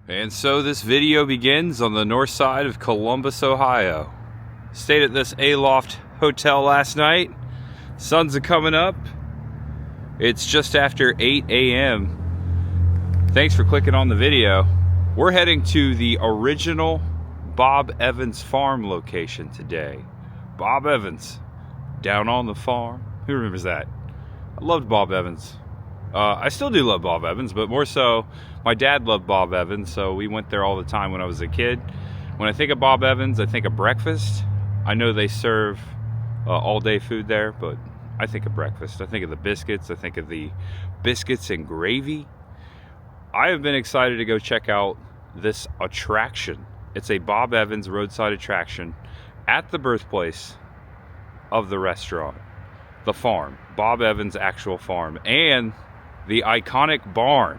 And so this video begins on the north side of Columbus, Ohio. Stayed at this Aloft hotel last night. Sun's coming up. It's just after 8 a.m. Thanks for clicking on the video. We're heading to the original Bob Evans farm location today. Bob Evans, down on the farm. Who remembers that? I loved Bob Evans. I still do love Bob Evans, but more so, my dad loved Bob Evans, so we went there all the time when I was a kid. When I think of Bob Evans, I think of breakfast. I know they serve all-day food there, but I think of breakfast. I think of the biscuits. I think of the biscuits and gravy. I have been excited to go check out this attraction. It's a Bob Evans roadside attraction at the birthplace of the restaurant, the farm, Bob Evans' actual farm, and the iconic barn.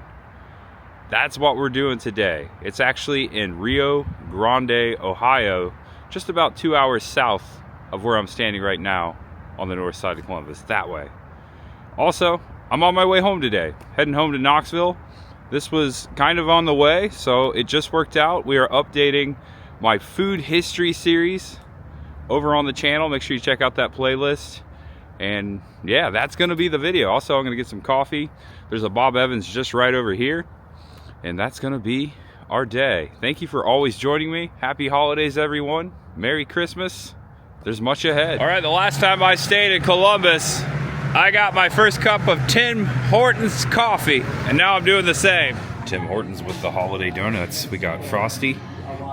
That's what we're doing today. It's actually in Rio Grande, Ohio, just about 2 hours south of where I'm standing right now on the north side of Columbus, that way. Also, I'm on my way home today, heading home to Knoxville. This was kind of on the way, so it just worked out. We are updating my food history series over on the channel. Make sure you check out that playlist. And yeah, that's gonna be the video. Also, I'm gonna get some coffee. There's a Bob Evans just right over here. And that's gonna be our day. Thank you for always joining me. Happy holidays, everyone. Merry Christmas. There's much ahead. All right, the last time I stayed in Columbus, I got my first cup of Tim Hortons coffee, and now I'm doing the same. Tim Hortons with the holiday donuts. We got Frosty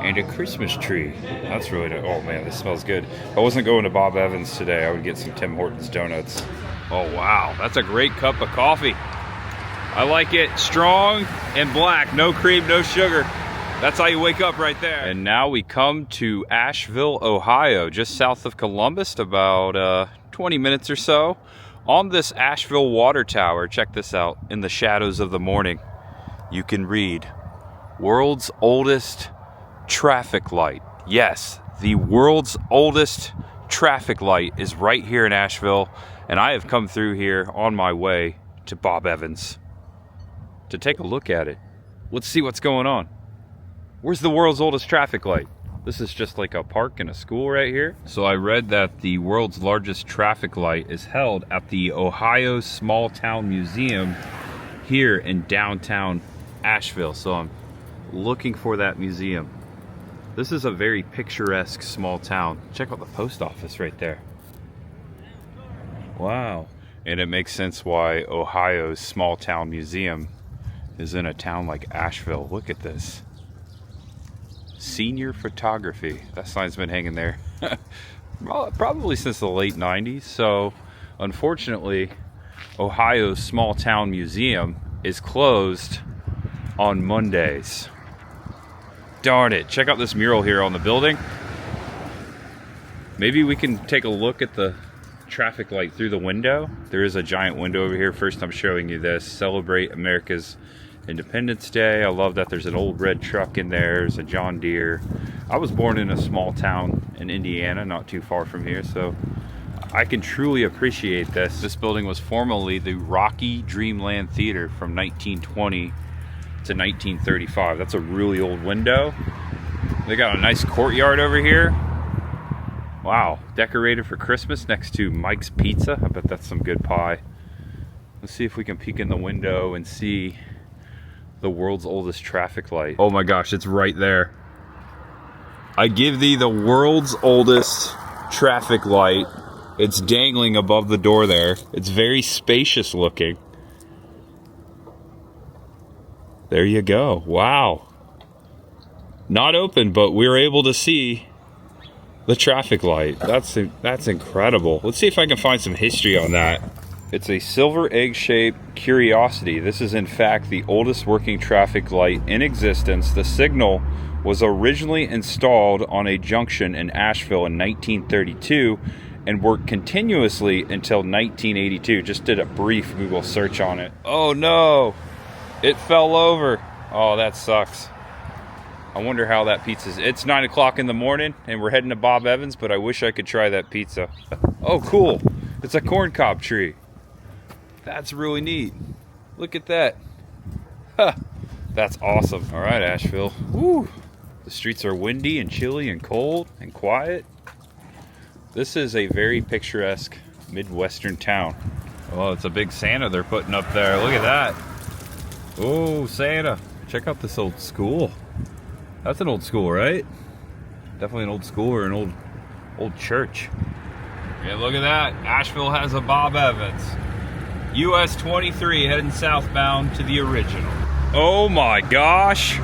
and a Christmas tree. That's really nice. Oh man, this smells good. If I wasn't going to Bob Evans today, I would get some Tim Hortons donuts. Oh wow, that's a great cup of coffee. I like it strong and black, no cream, no sugar. That's how you wake up right there. And now we come to Asheville, Ohio, just south of Columbus, about 20 minutes or so. On this Asheville water tower, check this out, in the shadows of the morning, you can read, world's oldest traffic light. Yes, the world's oldest traffic light is right here in Asheville, and I have come through here on my way to Bob Evans to take a look at it. Let's see what's going on. Where's the world's oldest traffic light? This is just like a park and a school right here. So I read that the world's largest traffic light is held at the Ohio Small Town Museum here in downtown Asheville. So I'm looking for that museum. This is a very picturesque small town. Check out the post office right there. Wow. And it makes sense why Ohio's Small Town Museum is in a town like Asheville. Look at this. Senior photography. That sign's been hanging there probably since the late 90s. So unfortunately, Ohio's Small Town Museum is closed on Mondays. Darn it. Check out this mural here on the building. Maybe we can take a look at the traffic light through the window. There is a giant window over here. First I'm showing you this. Celebrate America's Independence Day. I love that there's an old red truck in there. There's a John Deere. I was born in a small town in Indiana, not too far from here, so I can truly appreciate this. This building was formerly the Rocky Dreamland Theater from 1920 to 1935. That's a really old window. They got a nice courtyard over here. Wow, decorated for Christmas next to Mike's Pizza. I bet that's some good pie. Let's see if we can peek in the window and see the world's oldest traffic light. Oh my gosh, it's right there. I give thee the world's oldest traffic light. It's dangling above the door there. It's very spacious looking. There you go. Wow. Not open, but we're able to see the traffic light. That's incredible. Let's see if I can find some history on that. It's a silver egg-shaped curiosity. This is in fact the oldest working traffic light in existence. The signal was originally installed on a junction in Asheville in 1932 and worked continuously until 1982. Just did a brief Google search on it. Oh no, it fell over. Oh, that sucks. I wonder how that pizza's. It's 9 o'clock in the morning and we're heading to Bob Evans, but I wish I could try that pizza. Oh cool, it's a corn cob tree. That's really neat. Look at that. Huh. That's awesome. All right, Asheville. Woo! The streets are windy and chilly and cold and quiet. This is a very picturesque Midwestern town. Oh, it's a big Santa they're putting up there. Look at that. Oh, Santa. Check out this old school. That's an old school, right? Definitely an old school or an old church. Yeah, look at that. Asheville has a Bob Evans. US 23 heading southbound to the original. Oh my gosh.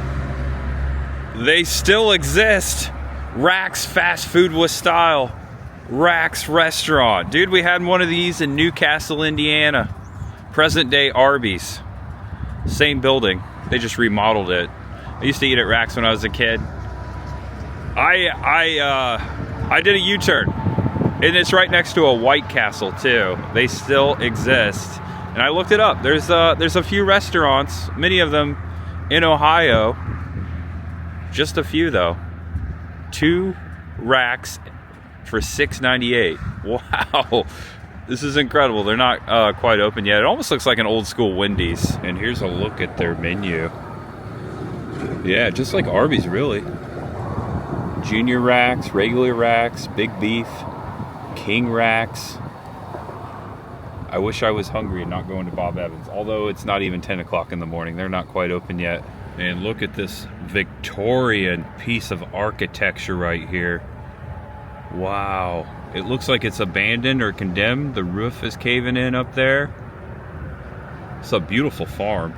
They still exist. Rack's Fast Food with Style. Rack's Restaurant. Dude, we had one of these in Newcastle, Indiana. Present day Arby's. Same building. They just remodeled it. I used to eat at Rack's when I was a kid. I did a U-turn. And it's right next to a White Castle too. They still exist. And I looked it up. There's a few restaurants, many of them in Ohio. Just a few though. 2 Racks for $6.98. Wow. This is incredible. They're not quite open yet. It almost looks like an old school Wendy's. And here's a look at their menu. Yeah, just like Arby's really. Junior Racks, regular Racks, big beef, king Racks. I wish I was hungry and not going to Bob Evans. Although it's not even 10 o'clock in the morning. They're not quite open yet. And look at this Victorian piece of architecture right here. Wow. It looks like it's abandoned or condemned. The roof is caving in up there. It's a beautiful farm.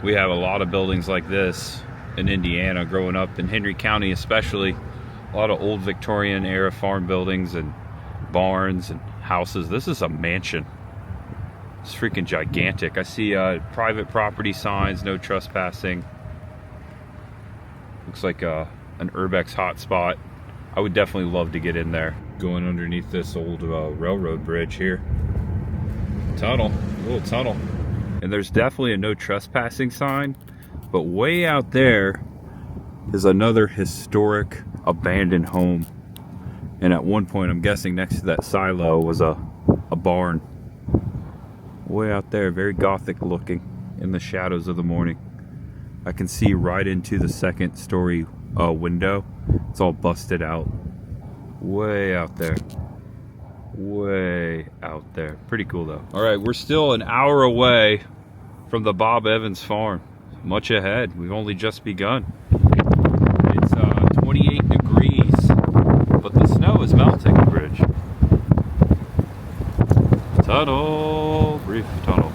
We have a lot of buildings like this in Indiana growing up, in Henry County especially. A lot of old Victorian era farm buildings and barns and houses. This is a mansion. It's freaking gigantic. I see private property signs, no trespassing. Looks like an URBEX hotspot. I would definitely love to get in there. Going underneath this old railroad bridge here. Tunnel, a little tunnel. And there's definitely a no trespassing sign, but way out there is another historic abandoned home. And at one point, I'm guessing next to that silo was a barn. Way out there, very gothic looking in the shadows of the morning. I can see right into the second story window. It's all busted out. Way out there. Way out there. Pretty cool though. All right, we're still an hour away from the Bob Evans farm. Much ahead. We've only just begun. It's 28 degrees, but the snow is melting the bridge. Tunnel, brief tunnel.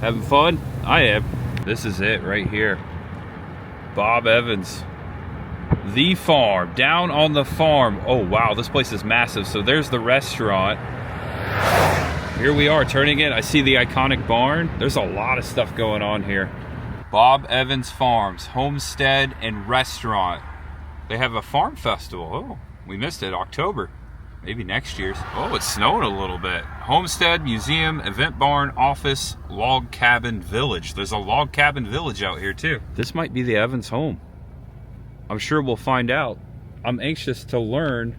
Having fun? I am. This is it right here. Bob Evans. The farm, down on the farm. Oh wow, this place is massive. So there's the restaurant. Here we are turning in. I see the iconic barn. There's a lot of stuff going on here. Bob Evans Farms, homestead and restaurant. They have a farm festival. Oh, we missed it, October. Maybe next year's. Oh, it's snowing a little bit. Homestead, museum, event barn, office, log cabin village. There's a log cabin village out here too. This might be the Evans home. I'm sure we'll find out. I'm anxious to learn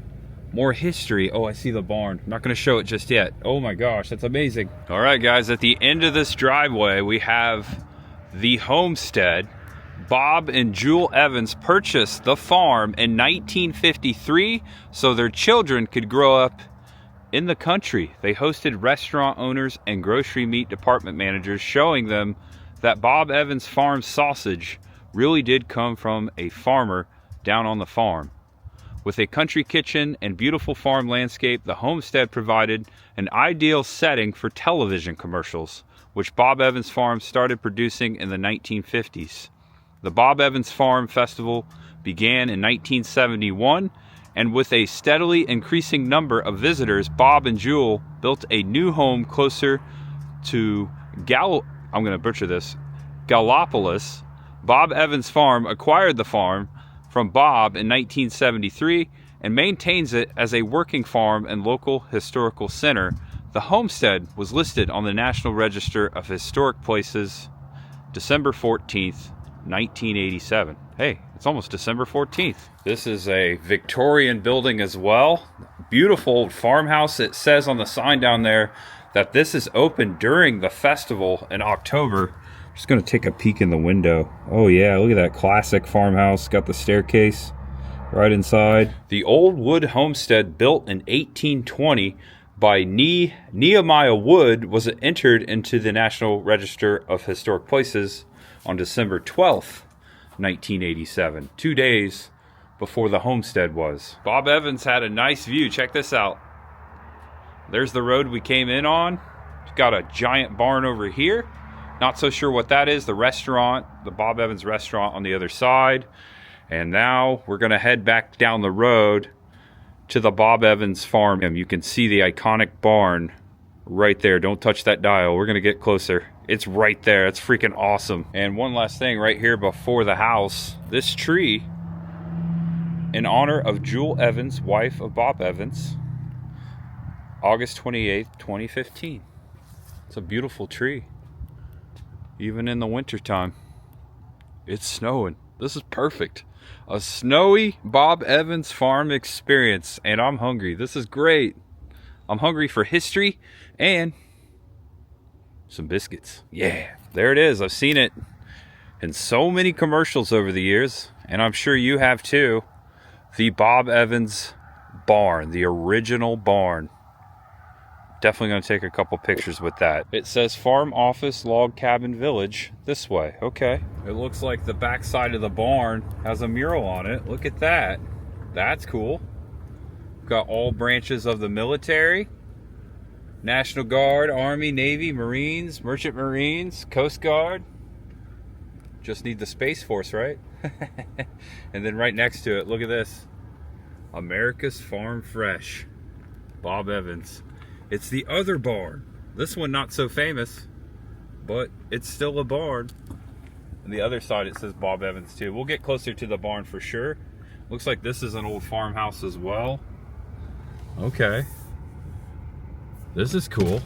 more history. Oh, I see the barn. I'm not going to show it just yet. Oh my gosh, that's amazing. All right, guys, at the end of this driveway, we have the homestead. Bob and Jewel Evans purchased the farm in 1953 so their children could grow up in the country. They hosted restaurant owners and grocery meat department managers, showing them that Bob Evans farm sausage really did come from a farmer down on the farm. With a country kitchen and beautiful farm landscape, the homestead provided an ideal setting for television commercials, which Bob Evans Farm started producing in the 1950s. The Bob Evans Farm Festival began in 1971, and with a steadily increasing number of visitors, Bob and Jewel built a new home closer to Gallipolis. Bob Evans Farm acquired the farm from Bob in 1973 and maintains it as a working farm and local historical center. The homestead was listed on the National Register of Historic Places December 14th, 1987. Hey, it's almost December 14th. This is a Victorian building as well. Beautiful old farmhouse. It says on the sign down there that this is open during the festival in October. Just gonna take a peek in the window. Oh yeah, look at that classic farmhouse. Got the staircase right inside. The old wood homestead built in 1820 by Nehemiah Wood was entered into the National Register of Historic Places on December 12th, 1987, 2 days before the homestead was. Bob Evans had a nice view. Check this out. There's the road we came in on. It's got a giant barn over here. Not so sure what that is. The restaurant, the Bob Evans restaurant on the other side. And now we're going to head back down the road to the Bob Evans farm. You can see the iconic barn right there. Don't touch that dial. We're going to get closer. It's right there. It's freaking awesome. And one last thing right here before the house. This tree, in honor of Jewel Evans, wife of Bob Evans, August 28th, 2015. It's a beautiful tree. Even in the wintertime. It's snowing. This is perfect. A snowy Bob Evans farm experience. And I'm hungry. This is great. I'm hungry for history and some biscuits. Yeah, there it is. I've seen it in so many commercials over the years. And I'm sure you have too. The Bob Evans barn. The original barn. Definitely going to take a couple pictures with that. It says Farm Office Log Cabin Village this way. Okay. It looks like the back side of the barn has a mural on it. Look at that. That's cool. Got all branches of the military. National Guard, Army, Navy, Marines, Merchant Marines, Coast Guard. Just need the Space Force, right? And then right next to it, look at this. America's Farm Fresh. Bob Evans. It's the other barn. This one not so famous, but it's still a barn. On the other side it says Bob Evans too. We'll get closer to the barn for sure. Looks like this is an old farmhouse as well. Okay. This is cool.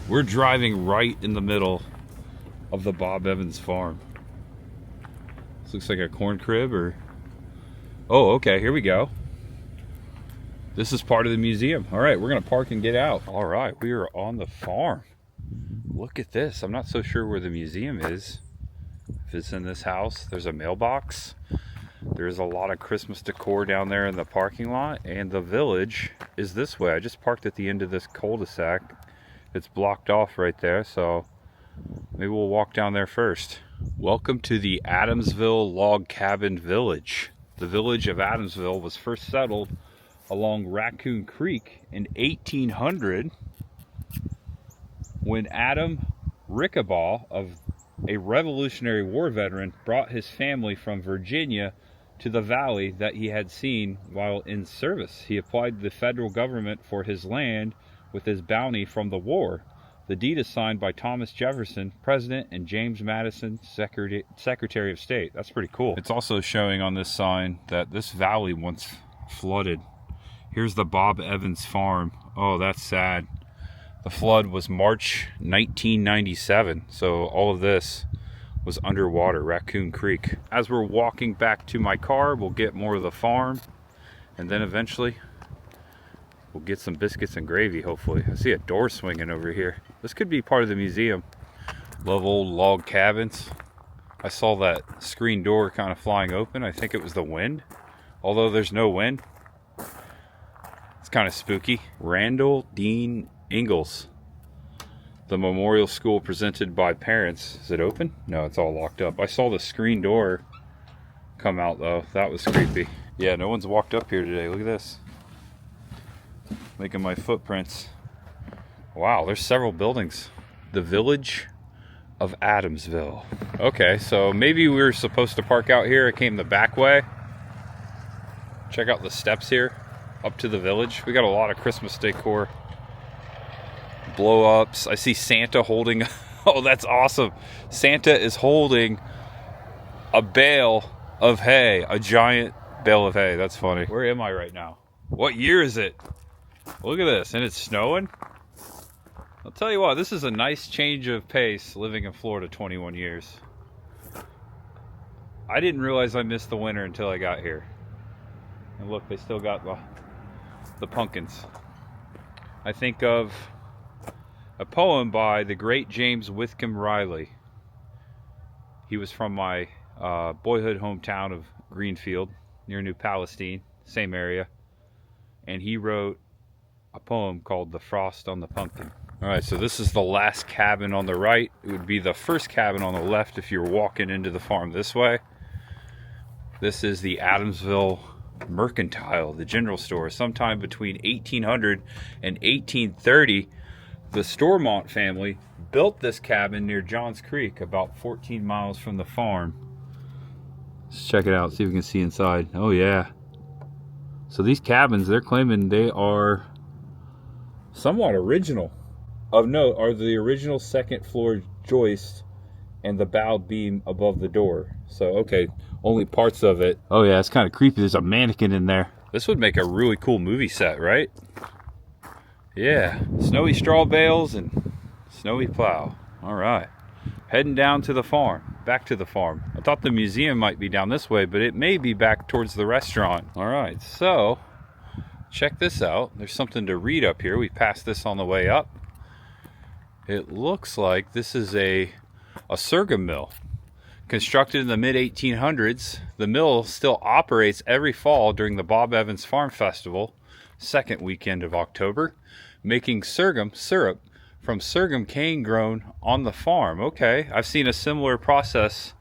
We're driving right in the middle of the Bob Evans farm. This looks like a corn crib or... Oh, okay, here we go. This is part of the museum. All right, we're gonna park and get out. All right, we are on the farm. Look at this. I'm not so sure where the museum is. If it's in this house, there's a mailbox. There's a lot of Christmas decor down there in the parking lot, and the village is this way. I just parked at the end of this cul-de-sac. It's blocked off right there, so maybe we'll walk down there first. Welcome to the Adamsville Log Cabin Village. The village of Adamsville was first settled along Raccoon Creek in 1800 when Adam Rickabaugh, of a Revolutionary War veteran, brought his family from Virginia to the valley that he had seen while in service. He applied to the federal government for his land with his bounty from the war. The deed is signed by Thomas Jefferson, President, and James Madison, Secretary of State. That's pretty cool. It's also showing on this sign that this valley once flooded. Here's the Bob Evans farm. Oh, that's sad. The flood was March 1997, so all of this was underwater, Raccoon Creek. As we're walking back to my car, we'll get more of the farm, and then eventually we'll get some biscuits and gravy, hopefully. I see a door swinging over here. This could be part of the museum. Love old log cabins. I saw that screen door kind of flying open. I think it was the wind, although there's no wind. It's kind of spooky. Randall Dean Ingalls. The memorial school presented by parents. Is it open? No, it's all locked up. I saw the screen door come out though. That was creepy. Yeah, no one's walked up here today. Look at this. Making my footprints. Wow, there's several buildings. The village of Adamsville. Okay, so maybe we were supposed to park out here. I came the back way. Check out the steps here up to the village. We got a lot of Christmas decor. Blow-ups. I see Santa holding... Oh, that's awesome. Santa is holding a bale of hay. A giant bale of hay. That's funny. Where am I right now? What year is it? Look at this. And it's snowing? I'll tell you what, this is a nice change of pace living in Florida 21 years. I didn't realize I missed the winter until I got here. And look, they still got the pumpkins. I think of a poem by the great James Whitcomb Riley. He was from my boyhood hometown of Greenfield, near New Palestine, same area. And he wrote a poem called The Frost on the Pumpkin. All right, so this is the last cabin on the right. It would be the first cabin on the left if you're walking into the farm this way. This is the Adamsville Mercantile, the general store. Sometime between 1800 and 1830, the Stormont family built this cabin near Johns Creek, about 14 miles from the farm. Let's check it out, see if we can see inside. Oh yeah. So these cabins, they're claiming they are somewhat original. Of note are the original second floor joist and the bow beam above the door. So, okay, only parts of it. Oh yeah, it's kind of creepy. There's a mannequin in there. This would make a really cool movie set, right? Yeah, snowy straw bales and snowy plow. All right, heading down to the farm, back to the farm. I thought the museum might be down this way, but it may be back towards the restaurant. All right, so check this out. There's something to read up here. We passed this on the way up. It looks like this is a sorghum mill. Constructed in the mid-1800s, the mill still operates every fall during the Bob Evans Farm Festival, second weekend of October, making sorghum syrup from sorghum cane grown on the farm. Okay, I've seen a similar process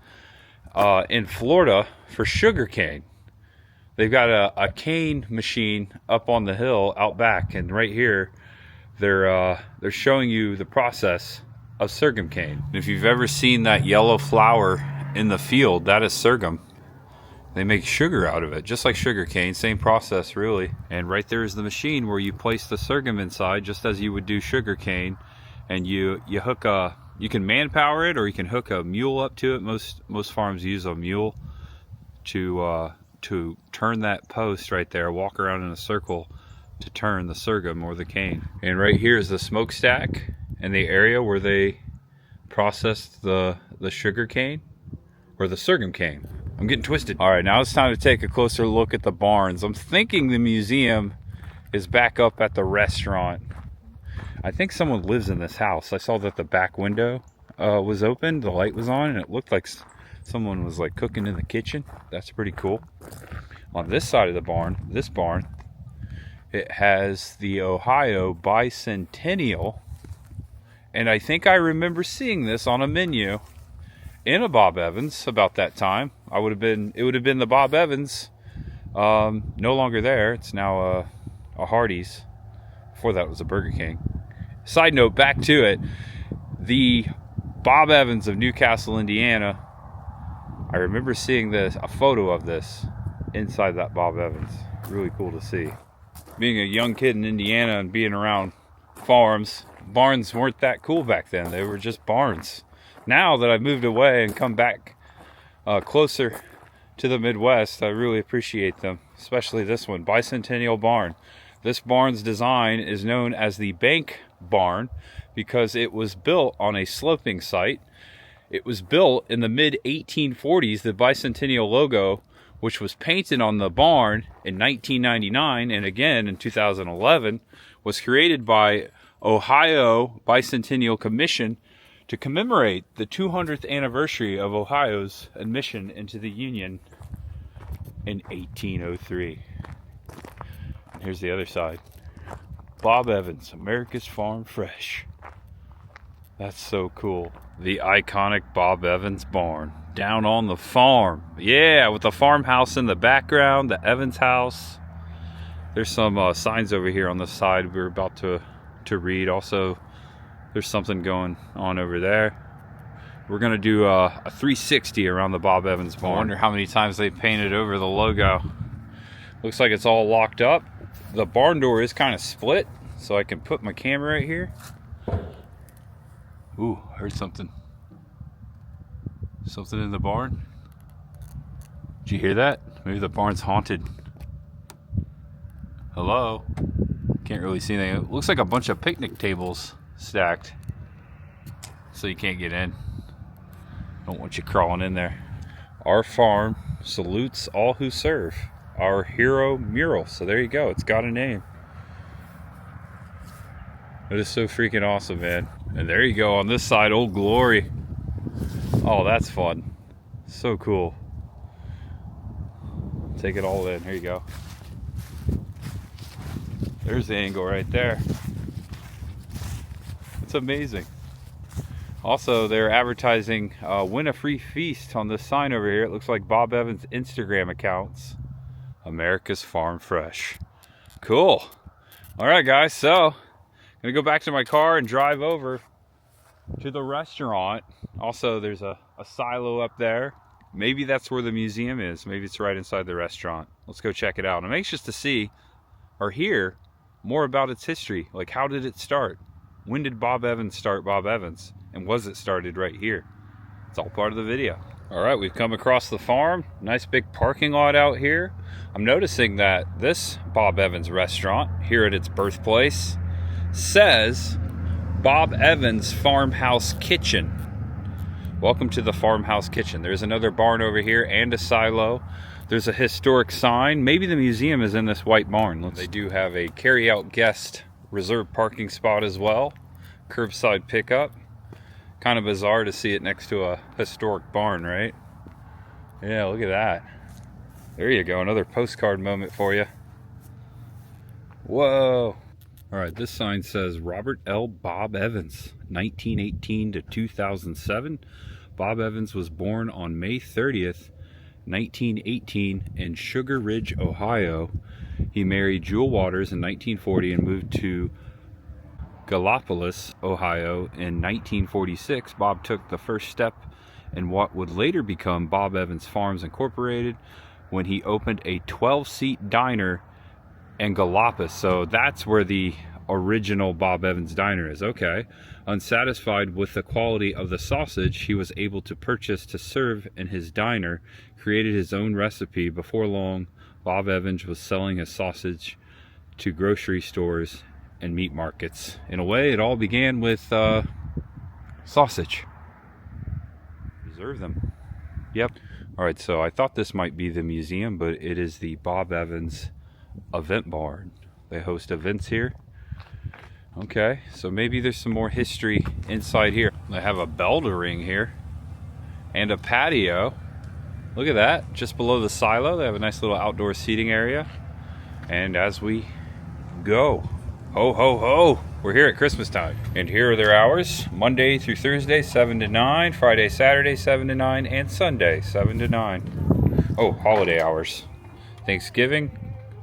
in Florida for sugar cane. They've got a cane machine up on the hill out back, and right here they're showing you the process of sorghum cane. If you've ever seen that yellow flower in the field, that is sorghum. They make sugar out of it, just like sugar cane, same process really. And right there is the machine where you place the sorghum inside, just as you would do sugar cane, and you hook you can manpower it, or you can hook a mule up to it. Most farms use a mule to turn that post right there, walk around in a circle to turn the sorghum or the cane. And right here is the smokestack and the area where they processed the sugar cane or the sorghum cane. I'm getting twisted. All right, now it's time to take a closer look at the barns. I'm thinking the museum is back up at the restaurant. I think someone lives in this house. I saw that the back window was open, the light was on, and it looked like someone was like cooking in the kitchen. That's pretty cool. On this side of the barn, this barn, it has the Ohio Bicentennial, and I think I remember seeing this on a menu in a Bob Evans about that time. It would have been the Bob Evans, no longer there. It's now a Hardee's. Before that was a Burger King. Side note, back to it, the Bob Evans of Newcastle, Indiana, I remember seeing a photo of this inside that Bob Evans. Really cool to see. Being a young kid in Indiana and being around farms, barns weren't that cool back then. They were just barns. Now that I've moved away and come back closer to the Midwest, I really appreciate them, especially this one, Bicentennial Barn. This barn's design is known as the Bank Barn because it was built on a sloping site. It was built in the mid-1840s. The Bicentennial logo, which was painted on the barn in 1999 and again in 2011, was created by Ohio Bicentennial Commission to commemorate the 200th anniversary of Ohio's admission into the Union in 1803. And here's the other side. Bob Evans, America's Farm Fresh. That's so cool. The iconic Bob Evans barn down on the farm. Yeah, with the farmhouse in the background, the Evans house. There's some signs over here on the side we're about to read. Also, there's something going on over there. We're gonna do a 360 around the Bob Evans barn. I wonder how many times they painted over the logo. Looks like it's all locked up. The barn door is kind of split, so I can put my camera right here. Ooh, I heard something. Something in the barn. Did you hear that? Maybe the barn's haunted. Hello? Can't really see anything. It looks like a bunch of picnic tables stacked, so you can't get in. Don't want you crawling in there. Our farm salutes all who serve. Our hero mural. So there you go. It's got a name. It is so freaking awesome, man. And there you go on this side, Old Glory. Oh, that's fun. So cool. Take it all in. Here you go. There's the angle right there. It's amazing. Also, they're advertising win a free feast on this sign over here. It looks like Bob Evans' Instagram accounts. America's Farm Fresh. Cool. All right, guys. So, I'm gonna go back to my car and drive over to the restaurant. Also, there's a silo up there. Maybe that's where the museum is. Maybe it's right inside the restaurant. Let's go check it out. I'm anxious to see or hear more about its history. Like, how did it start? When did Bob Evans start Bob Evans? And was it started right here? It's all part of the video. All right, we've come across the farm. Nice big parking lot out here. I'm noticing that this Bob Evans restaurant here at its birthplace says Bob Evans Farmhouse Kitchen. Welcome to the Farmhouse Kitchen. There's another barn over here and a silo. There's a historic sign. Maybe the museum is in this white barn. They do have a carry-out guest reserved parking spot as well. Curbside pickup. Kind of bizarre to see it next to a historic barn, right? Yeah, look at that. There you go, another postcard moment for you. Whoa. All right, this sign says Robert L. Bob Evans, 1918 to 2007. Bob Evans was born on May 30th, 1918 in Sugar Ridge, Ohio. He married Jewel Waters in 1940 and moved to Gallipolis, Ohio in 1946. Bob took the first step in what would later become Bob Evans Farms Incorporated when he opened a 12-seat diner in Gallipolis. So that's where the original Bob Evans diner is. Okay. Unsatisfied with the quality of the sausage he was able to purchase to serve in his diner, created his own recipe. Before long, Bob Evans was selling his sausage to grocery stores and meat markets. In a way, it all began with sausage. Preserve them. Yep. All right, so I thought this might be the museum, but it is the Bob Evans event barn. They host events here. Okay, so maybe there's some more history inside here. They have a bell to ring here and a patio. Look at that, just below the silo. They have a nice little outdoor seating area. And as we go, ho, ho, ho, we're here at Christmas time. And here are their hours: Monday through Thursday, 7 to 9, Friday, Saturday, 7 to 9, and Sunday, 7 to 9. Oh, holiday hours. Thanksgiving,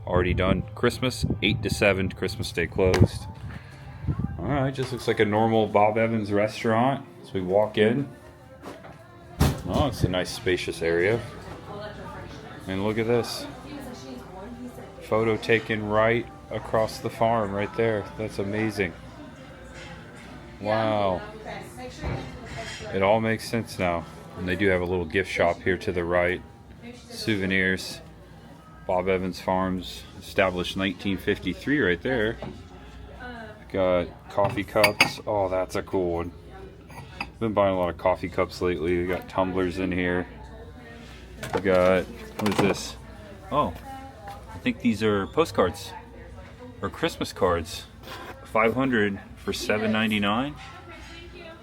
already done. Christmas, 8 to 7, Christmas Day closed. All right, just looks like a normal Bob Evans restaurant. So we walk in. Oh, it's a nice spacious area. And look at this. Photo taken right across the farm right there. That's amazing. Wow. It all makes sense now. And they do have a little gift shop here to the right. Souvenirs. Bob Evans Farms, established 1953 right there. Got coffee cups. Oh, that's a cool one. Been buying a lot of coffee cups lately. We got tumblers in here. We got, what is this? Oh, I think these are postcards or Christmas cards. 500 for $7.99.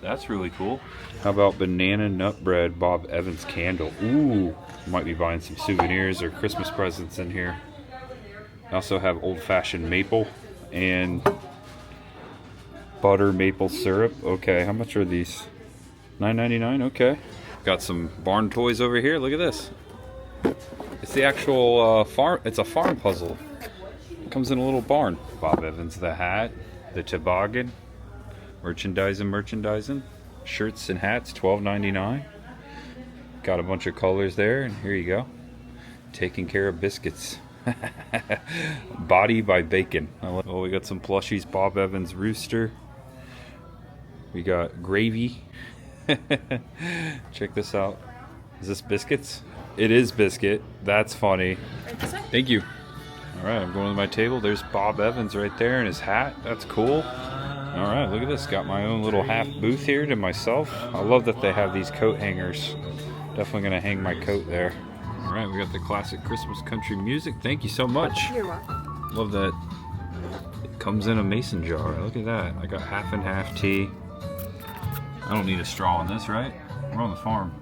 That's really cool. How about banana nut bread Bob Evans candle? Ooh, might be buying some souvenirs or Christmas presents in here. I also have old-fashioned maple and butter maple syrup. Okay, how much are these? $9.99. Okay. Got some barn toys over here. Look at this. It's the actual farm. It's a farm puzzle. It comes in a little barn. Bob Evans the hat, the toboggan, merchandising. Shirts and hats, $12.99. Got a bunch of colors there, and here you go. Taking care of biscuits. Body by Bacon. Oh, we got some plushies. Bob Evans rooster. We got gravy. Check this out. Is this biscuits? It is biscuit. That's funny. Thank you. All right, I'm going to my table. There's Bob Evans right there in his hat. That's cool. All right, look at this. Got my own little half booth here to myself. I love that they have these coat hangers. Definitely going to hang my coat there. All right, we got the classic Christmas country music. Thank you so much. You're welcome. Love that it comes in a mason jar. Look at that. I got half and half tea. I don't need a straw on this, right? We're on the farm.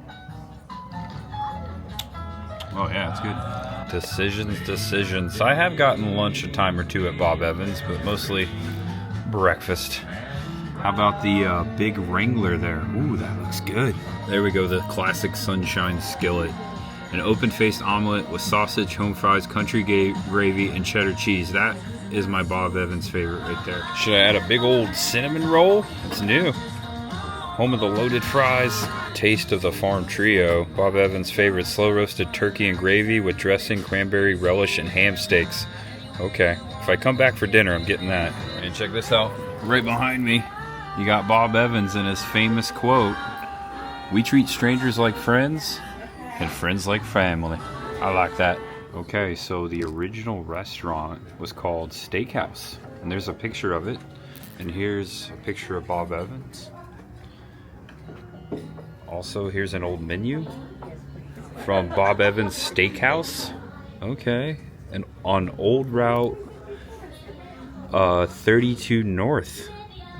Oh yeah, it's good. Decisions. I have gotten lunch a time or two at Bob Evans, but mostly breakfast. How about the big Wrangler there? Ooh, that looks good. There we go, the classic sunshine skillet. An open-faced omelet with sausage, home fries, country gravy, and cheddar cheese. That is my Bob Evans favorite right there. Should I add a big old cinnamon roll? It's new. Home of the loaded fries. Taste of the farm trio. Bob Evans' favorite slow roasted turkey and gravy with dressing, cranberry relish, and ham steaks. Okay, if I come back for dinner, I'm getting that. And check this out. Right behind me, you got Bob Evans and his famous quote, "We treat strangers like friends and friends like family." I like that. Okay, so the original restaurant was called Steakhouse, and there's a picture of it, and here's a picture of Bob Evans. Also, here's an old menu from Bob Evans Steakhouse. Okay, and on Old Route 32 North.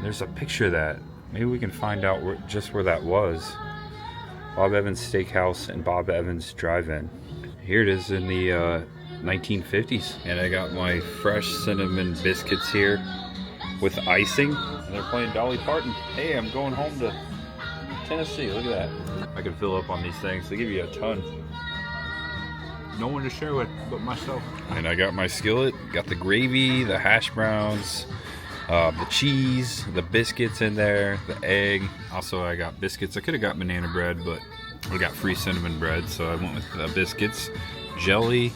There's a picture of that. Maybe we can find out just where that was. Bob Evans Steakhouse and Bob Evans Drive-In. Here it is in the 1950s. And I got my fresh cinnamon biscuits here with icing. And they're playing Dolly Parton. Hey, I'm going home to Tennessee. Look at that. I can fill up on these things. They give you a ton. No one to share with but myself. And I got my skillet. Got the gravy, the hash browns, the cheese, the biscuits in there, the egg. Also, I got biscuits. I could have got banana bread, but I got free cinnamon bread, so I went with the biscuits, jelly,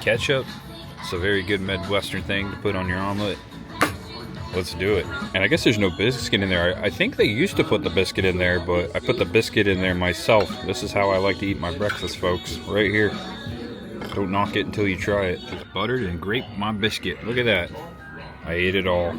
ketchup. It's a very good Midwestern thing to put on your omelet. Let's do it. And I guess there's no biscuit in there. I think they used to put the biscuit in there, but I put the biscuit in there myself. This is how I like to eat my breakfast, folks. Right here. Don't knock it until you try it. Just buttered and graped my biscuit. Look at that. I ate it all.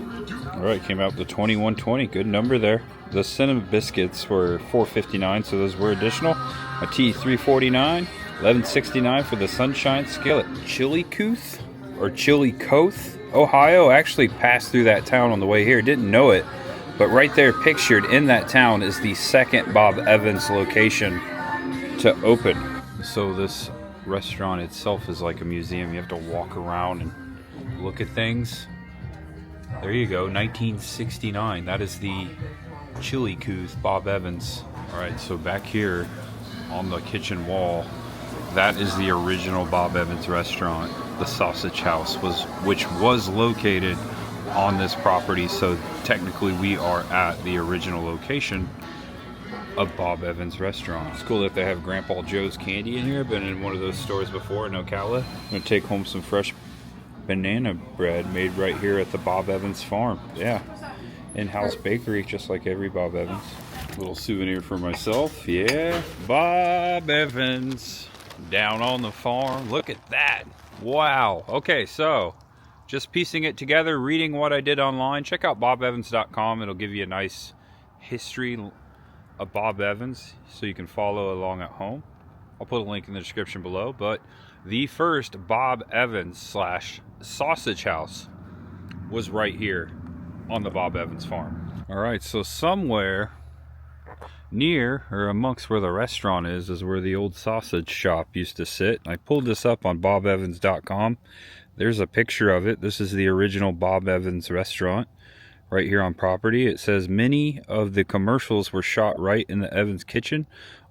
Alright, came out to $21.20. Good number there. The cinnamon biscuits were $4.59, so those were additional. A tea $3.49. $11.69 for the sunshine skillet. Chillicothe or Chillicothe, Ohio. I actually passed through that town on the way here. Didn't know it, but right there pictured in that town is the second Bob Evans location to open. So this restaurant itself is like a museum. You have to walk around and look at things. There you go, 1969. That is the Chillicothe Bob Evans. Alright, so back here on the kitchen wall, that is the original Bob Evans restaurant. The Sausage House, which was located on this property, so technically we are at the original location of Bob Evans restaurant. It's cool that they have Grandpa Joe's candy in here. I've been in one of those stores before in Ocala. I'm gonna take home some fresh banana bread made right here at the Bob Evans farm. Yeah, in-house bakery, just like every Bob Evans. Little souvenir for myself. Yeah, Bob Evans down on the farm. Look at that. Wow. Okay, so just piecing it together, reading what I did online. Check out bobevans.com. It'll give you a nice history of Bob Evans so you can follow along at home. I'll put a link in the description below. But the first Bob Evans / Sausage House was right here on the Bob Evans farm. All right, so somewhere near or amongst where the restaurant is where the old sausage shop used to sit. I pulled this up on bobevans.com. There's a picture of it. This is the original Bob Evans restaurant right here on property. It says many of the commercials were shot right in the Evans kitchen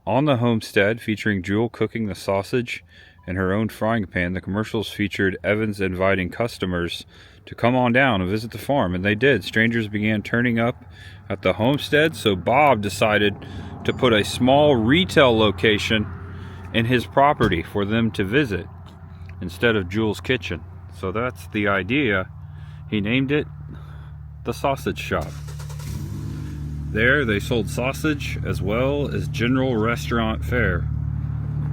on the homestead, featuring Jewel cooking the sausage in her own frying pan. The commercials featured Evans inviting customers to come on down and visit the farm, and they did. Strangers began turning up at the homestead, so Bob decided to put a small retail location in his property for them to visit instead of Jewel's kitchen. So that's the idea. He named it the Sausage Shop. There they sold sausage as well as general restaurant fare.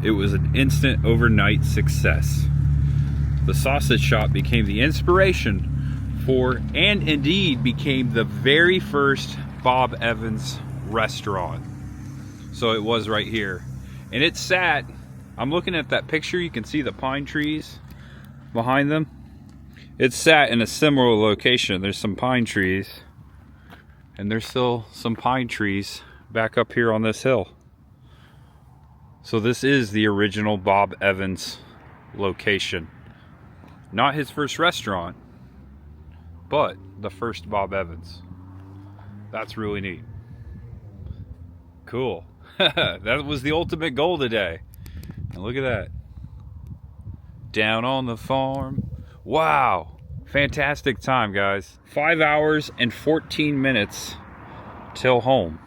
It was an instant overnight success. The Sausage Shop became the inspiration for, and indeed became the very first Bob Evans restaurant. So it was right here. And it sat, I'm looking at that picture, you can see the pine trees behind them. It sat in a similar location. There's some pine trees, and there's still some pine trees back up here on this hill. So this is the original Bob Evans location. Not his first restaurant, but the first Bob Evans. That's really neat. Cool. That was the ultimate goal today. And look at that. Down on the farm. Wow. Fantastic time, guys. 5 hours and 14 minutes till home.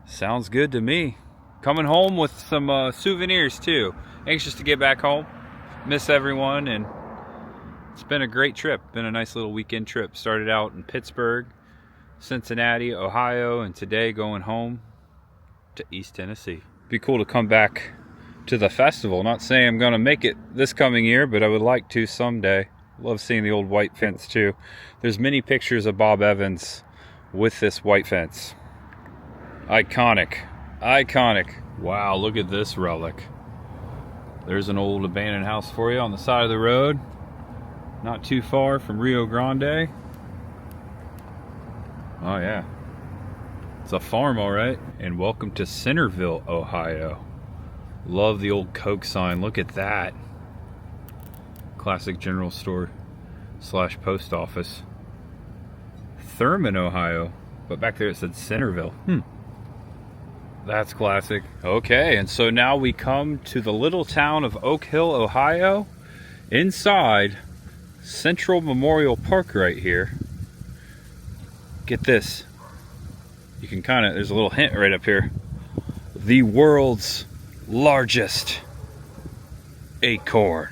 Sounds good to me. Coming home with some souvenirs too. Anxious to get back home. Miss everyone, and it's been a great trip. Been a nice little weekend trip. Started out in Pittsburgh, Cincinnati, Ohio, and today going home to East Tennessee. Be cool to come back to the festival. Not saying I'm gonna make it this coming year, but I would like to someday. Love seeing the old white fence too. There's many pictures of Bob Evans with this white fence. Iconic. Iconic. Wow, look at this relic. There's an old abandoned house for you on the side of the road. Not too far from Rio Grande. Oh yeah. It's a farm, all right. And welcome to Centerville, Ohio. Love the old Coke sign. Look at that. Classic general store / post office. Thurman, Ohio. But back there it said Centerville. That's classic. Okay, and so now we come to the little town of Oak Hill, Ohio. Inside Central Memorial Park right here. Get this. You can kind of, there's a little hint right up here. The world's largest acorn.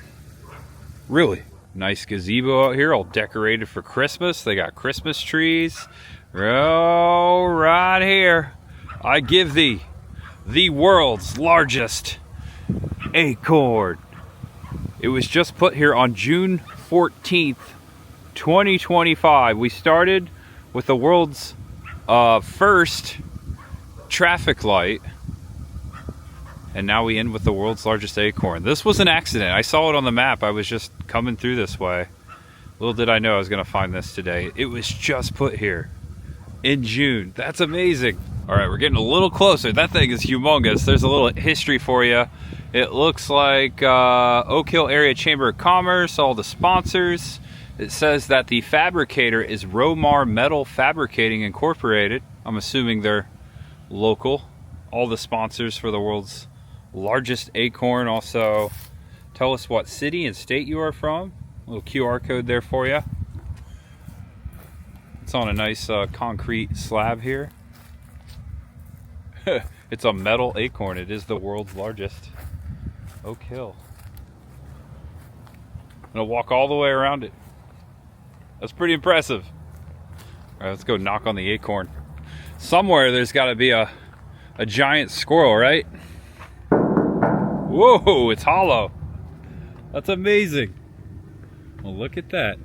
Really nice gazebo out here, all decorated for Christmas. They got Christmas trees. Oh, right here. I give thee the world's largest acorn. It was just put here on June 14th, 2025. We started with the world's first traffic light, and now we end with the world's largest acorn. This was an accident. I saw it on the map. I was just coming through this way. Little did I know I was going to find this today. It was just put here in June. That's amazing. All right, we're getting a little closer. That thing is humongous. There's a little history for you. It looks like Oak Hill Area Chamber of Commerce, all the sponsors. It says that the fabricator is Romar Metal Fabricating Incorporated. I'm assuming they're local. All the sponsors for the world's largest acorn. Also, tell us what city and state you are from. A little QR code there for you. It's on a nice concrete slab here. It's a metal acorn. It is the world's largest. Oak Hill. I'm gonna walk all the way around it. That's pretty impressive. All right, let's go knock on the acorn. Somewhere there's got to be a giant squirrel, right? Whoa, it's hollow. That's amazing. Well, look at that.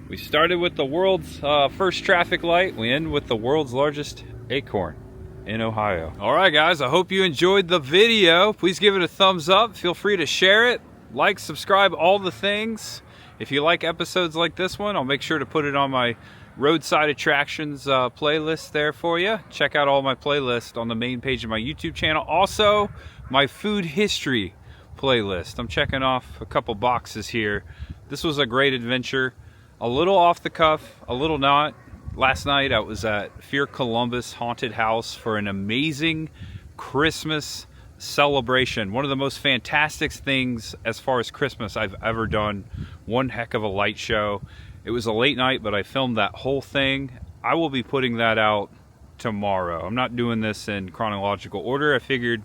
We started with the world's first traffic light. We end with the world's largest acorn in Ohio. All right, guys, I hope you enjoyed the video. Please give it a thumbs up. Feel free to share it, like, subscribe, all the things. If you like episodes like this one, I'll make sure to put it on my Roadside Attractions playlist there for you. Check out all my playlists on the main page of my YouTube channel. Also, my food history playlist. I'm checking off a couple boxes here. This was a great adventure. A little off the cuff, a little not. Last night I was at Fear Columbus Haunted House for an amazing Christmas celebration. One of the most fantastic things as far as Christmas I've ever done. One heck of a light show. It was a late night, but I filmed that whole thing. I will be putting that out tomorrow. I'm not doing this in chronological order. I figured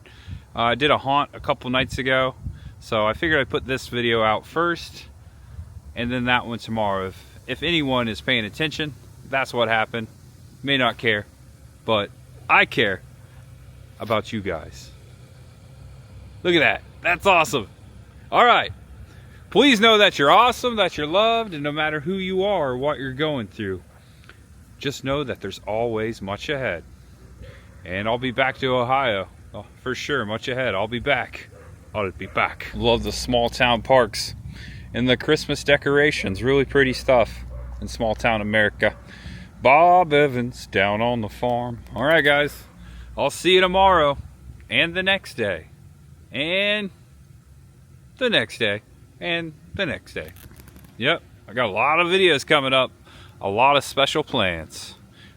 I did a haunt a couple nights ago, so I figured I'd put this video out first and then that one tomorrow. If anyone is paying attention, that's what happened. May not care, but I care about you guys. Look at that. That's awesome. All right. Please know that you're awesome, that you're loved, and no matter who you are or what you're going through, just know that there's always much ahead. And I'll be back to Ohio. Oh, for sure, much ahead. I'll be back. I'll be back. Love the small town parks and the Christmas decorations. Really pretty stuff in small town America. Bob Evans down on the farm. All right, guys. I'll see you tomorrow and the next day. and the next day, and the next day. Yep, I got a lot of videos coming up, a lot of special plans.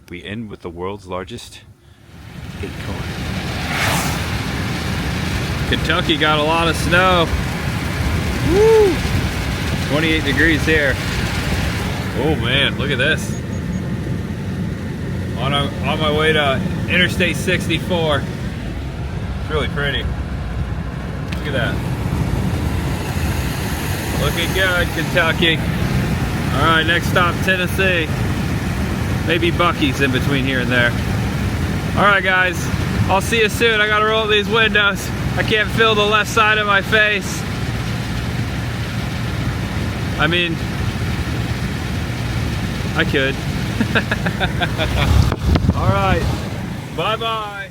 We end with the world's largest acorn. Kentucky got a lot of snow. Woo! 28 degrees here. Oh man, look at this. On my way to Interstate 64. It's really pretty. Look at that. Looking good, Kentucky. All right, next stop, Tennessee. Maybe Buc-ee's in between here and there. All right, guys. I'll see you soon. I gotta roll up these windows. I can't feel the left side of my face. I mean, I could. All right. Bye-bye.